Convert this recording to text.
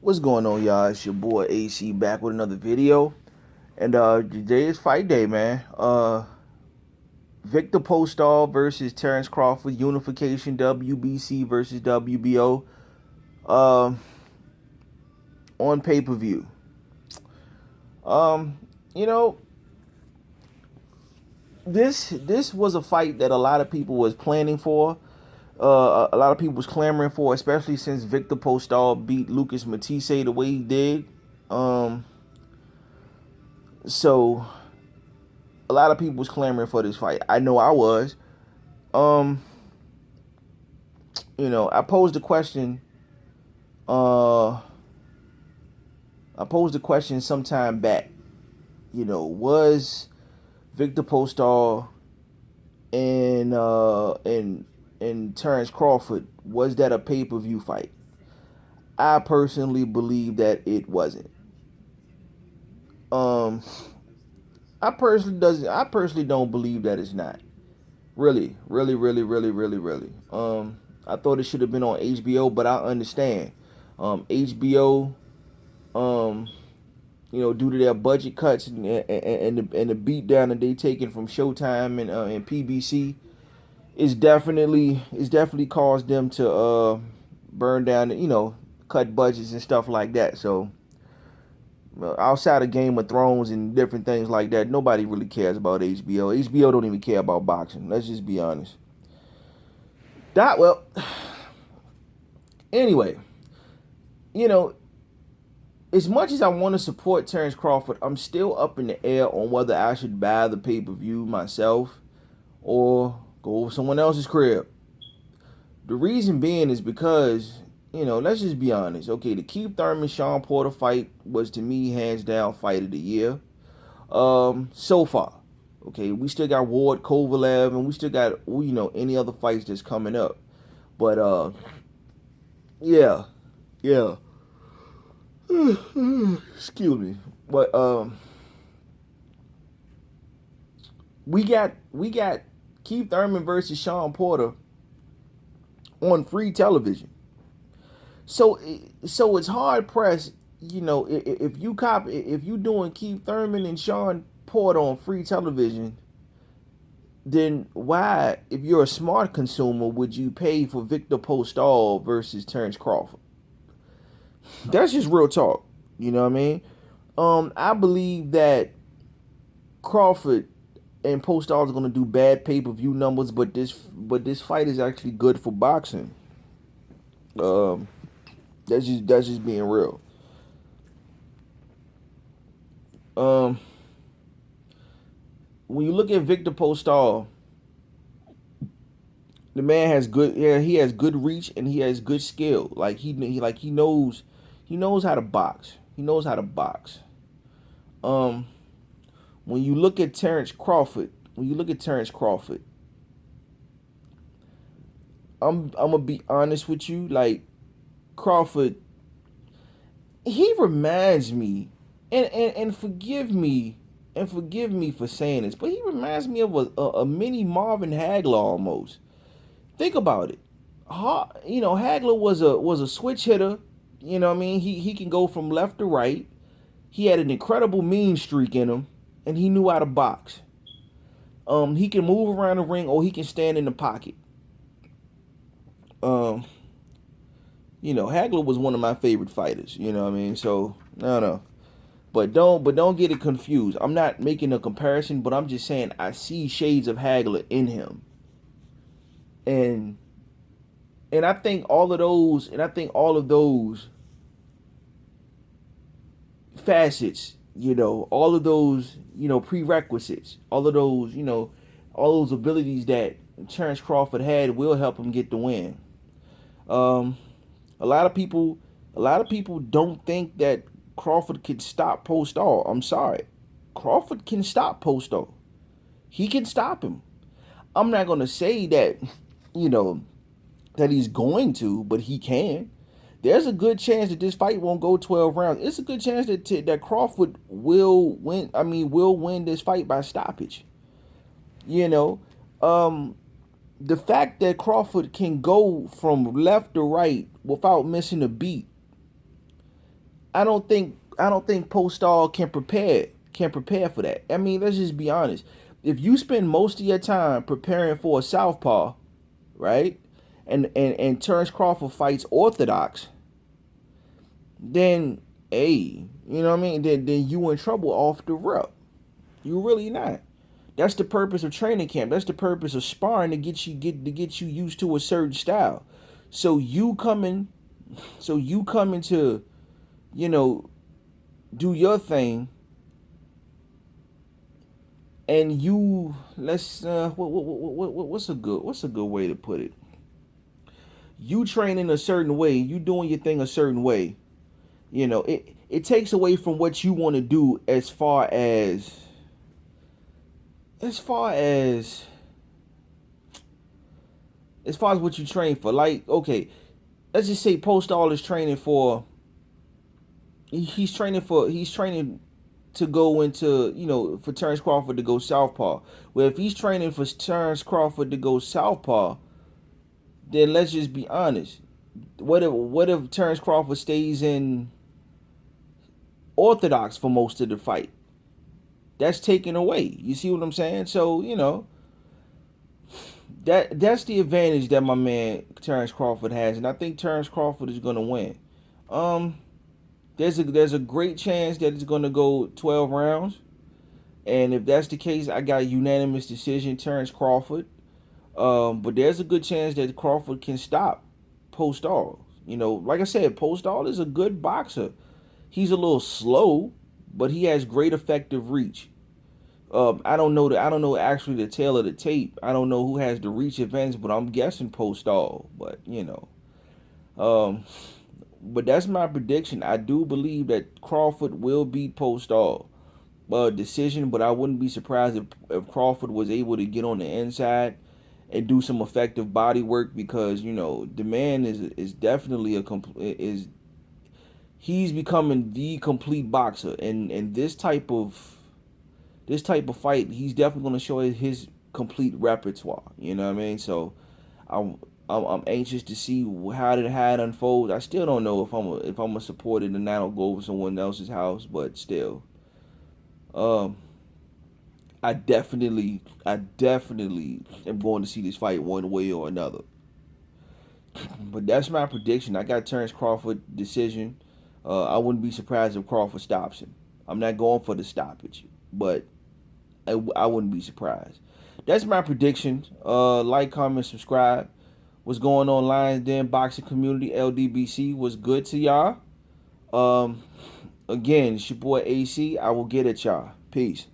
What's going on, y'all? It's your boy AC back with another video. And today is fight day, man. Victor Postal versus Terrence Crawford, unification WBC versus WBO. Uh, on pay-per-view. Um, you know, this was a fight that a lot of people was planning for. A lot of people was clamoring for, especially since Victor Postal beat Lucas Matisse the way he did. Um, so a lot of people was clamoring for this fight. I know I was. Um, I posed a question. Uh, I posed a question sometime back. Was Victor Postal and Terrence Crawford, was that a pay-per-view fight? I personally believe that it wasn't. Um, I personally don't believe that it's not. Really, really, really, really, really, really. I thought it should have been on HBO, but I understand. HBO, um, due to their budget cuts and the beat down that they taken from Showtime and PBC, it's definitely caused them to burn down, cut budgets and stuff like that. So outside of Game of Thrones and different things like that, nobody really cares about HBO. HBO don't even care about boxing. Let's just be honest. That well, anyway, you know, as much as I want to support Terrence Crawford, I'm still up in the air on whether I should buy the pay-per-view myself or go over someone else's crib. The reason being is because, let's just be honest. Okay, the Keith Thurman Sean Porter fight was, to me, hands down fight of the year. So far. Okay, we still got Ward Kovalev, and we still got, any other fights that's coming up. But yeah. Excuse me. But we got Keith Thurman versus Sean Porter on free television. So it's hard pressed, if you doing Keith Thurman and Sean Porter on free television, then why, if you're a smart consumer, would you pay for Victor Postal versus Terrence Crawford? That's just real talk. You know what I mean? I believe that Crawford and Postal are gonna do bad pay-per-view numbers, but this fight is actually good for boxing. Um, that's just being real. Um, when you look at Victor Postal, the man has good, yeah, he has good reach and he has good skill. Like he knows how to box. He knows how to box. Um, when you look at Terrence Crawford, I'm gonna be honest with you. Like, Crawford, he reminds me, and forgive me for saying this, but he reminds me of a mini Marvin Hagler almost. Think about it. Hagler was a switch hitter. You know what I mean? He can go from left to right. He had an incredible mean streak in him, and he knew how to box. He can move around the ring, or he can stand in the pocket. Um, Hagler was one of my favorite fighters. You know what I mean? So no. But don't get it confused. I'm not making a comparison, but I'm just saying I see shades of Hagler in him. And I think all of those facets, all of those, prerequisites, all those abilities that Terrence Crawford had will help him get the win. Um, a lot of people don't think that Crawford can stop Postal. I'm sorry, Crawford can stop Postal. He can stop him. I'm not gonna say that, you know, that he's going to, but he can. There's a good chance that this fight won't go 12 rounds. It's a good chance that Crawford will win. I mean, will win this fight by stoppage. You know, um, the fact that Crawford can go from left to right without missing a beat, I don't think Postal can prepare for that. I mean, let's just be honest. If you spend most of your time preparing for a southpaw, right, and Terrence Crawford fights orthodox, then you know what I mean? Then you in trouble off the rip. You really not. That's the purpose of training camp. That's the purpose of sparring to get you used to a certain style. So you coming to, you know, do your thing, and you let's what's a good way to put it? You training a certain way, you doing your thing a certain way. It takes away from what you want to do as far as what you train for. Like, okay, let's just say Postal is training for he's training to go into, for Terrence Crawford to go southpaw. Well, if he's training for Terrence Crawford to go southpaw, then let's just be honest. What if Terrence Crawford stays in orthodox for most of the fight? That's taken away. You see what I'm saying? So, that's the advantage that my man Terrence Crawford has, and I think Terrence Crawford is gonna win. Um, there's a great chance that it's gonna go 12 rounds, and if that's the case, I got a unanimous decision, Terrence Crawford. But there's a good chance that Crawford can stop Postal. Like I said, Postal is a good boxer. He's a little slow, but he has great effective reach. I don't know actually the tail of the tape. I don't know who has the reach advantage, but I'm guessing Postal. Um, but that's my prediction. I do believe that Crawford will beat Postal decision, but I wouldn't be surprised if Crawford was able to get on the inside and do some effective body work, because the man is definitely he's becoming the complete boxer, and this type of fight, he's definitely going to show his complete repertoire. You know what I mean? So I'm anxious to see how it unfolds. I still don't know if I'm a supporter and not go over someone else's house, but still, um, I definitely am going to see this fight one way or another. But that's my prediction. I got Terrence Crawford decision. I wouldn't be surprised if Crawford stops him. I'm not going for the stoppage, but I wouldn't be surprised. That's my prediction. Like, comment, subscribe. What's going on, Lions Den boxing community? LDBC was good to y'all. Again, it's your boy AC. I will get at y'all. Peace.